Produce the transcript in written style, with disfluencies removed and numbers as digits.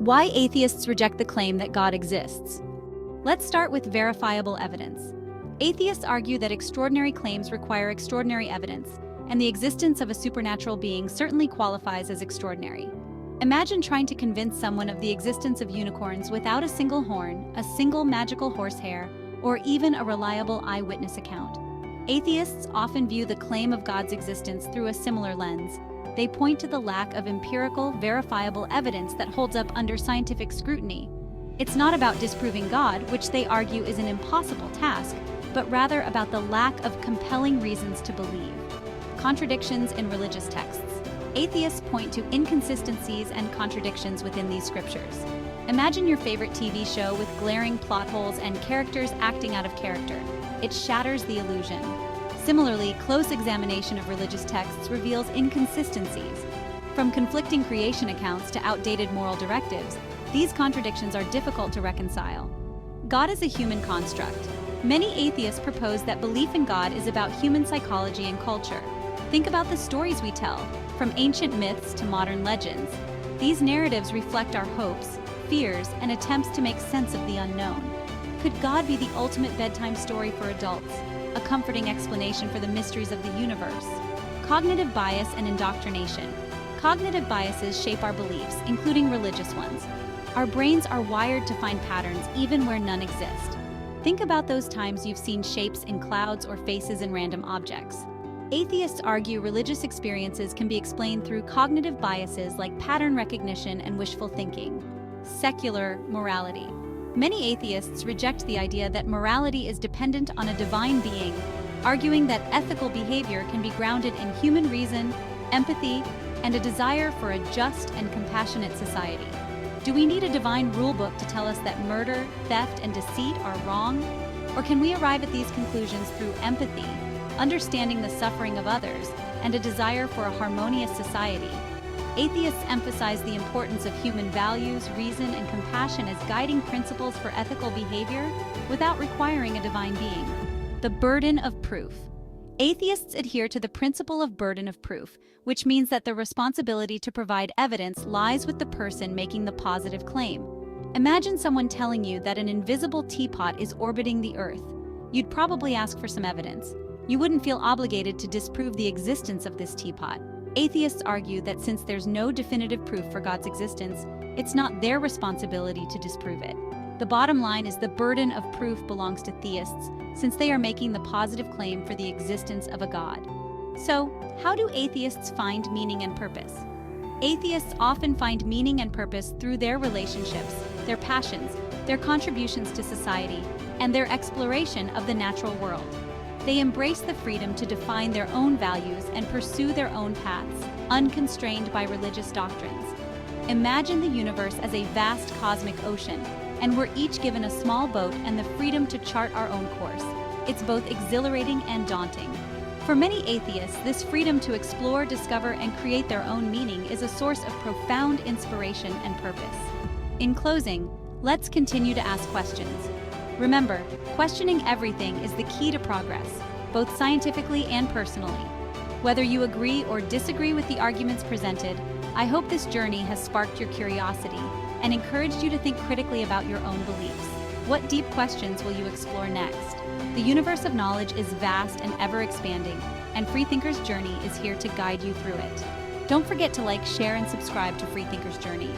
Why atheists reject the claim that God exists. Let's start with verifiable evidence. Atheists argue that extraordinary claims require extraordinary evidence, and the existence of a supernatural being certainly qualifies as extraordinary. Imagine trying to convince someone of the existence of unicorns without a single horn, a single magical horsehair, or even a reliable eyewitness account. Atheists often view the claim of God's existence through a similar lens. They point to the lack of empirical, verifiable evidence that holds up under scientific scrutiny. It's not about disproving God, which they argue is an impossible task, but rather about the lack of compelling reasons to believe. Contradictions in religious texts. Atheists point to inconsistencies and contradictions within these scriptures. Imagine your favorite TV show with glaring plot holes and characters acting out of character. It shatters the illusion. Similarly, close examination of religious texts reveals inconsistencies. From conflicting creation accounts to outdated moral directives, these contradictions are difficult to reconcile. God is a human construct. Many atheists propose that belief in God is about human psychology and culture. Think about the stories we tell, from ancient myths to modern legends. These narratives reflect our hopes, fears, and attempts to make sense of the unknown. Could God be the ultimate bedtime story for adults, a comforting explanation for the mysteries of the universe? Cognitive bias and indoctrination. Cognitive biases shape our beliefs, including religious ones. Our brains are wired to find patterns even where none exist. Think about those times you've seen shapes in clouds or faces in random objects. Atheists argue religious experiences can be explained through cognitive biases like pattern recognition and wishful thinking. Secular morality. Many atheists reject the idea that morality is dependent on a divine being, arguing that ethical behavior can be grounded in human reason, empathy, and a desire for a just and compassionate society. Do we need a divine rulebook to tell us that murder, theft, and deceit are wrong? Or can we arrive at these conclusions through empathy, understanding the suffering of others, and a desire for a harmonious society? Atheists emphasize the importance of human values, reason, and compassion as guiding principles for ethical behavior without requiring a divine being. The burden of proof. Atheists adhere to the principle of burden of proof, which means that the responsibility to provide evidence lies with the person making the positive claim. Imagine someone telling you that an invisible teapot is orbiting the Earth. You'd probably ask for some evidence. You wouldn't feel obligated to disprove the existence of this teapot. Atheists argue that since there's no definitive proof for God's existence, it's not their responsibility to disprove it. The bottom line is the burden of proof belongs to theists, since they are making the positive claim for the existence of a God. So, how do atheists find meaning and purpose? Atheists often find meaning and purpose through their relationships, their passions, their contributions to society, and their exploration of the natural world. They embrace the freedom to define their own values and pursue their own paths, unconstrained by religious doctrines. Imagine the universe as a vast cosmic ocean, and we're each given a small boat and the freedom to chart our own course. It's both exhilarating and daunting. For many atheists, this freedom to explore, discover, and create their own meaning is a source of profound inspiration and purpose. In closing, let's continue to ask questions. Remember, questioning everything is the key to progress, both scientifically and personally. Whether you agree or disagree with the arguments presented, I hope this journey has sparked your curiosity and encouraged you to think critically about your own beliefs. What deep questions will you explore next? The universe of knowledge is vast and ever-expanding, and Freethinker's Journey is here to guide you through it. Don't forget to like, share, and subscribe to Freethinker's Journey.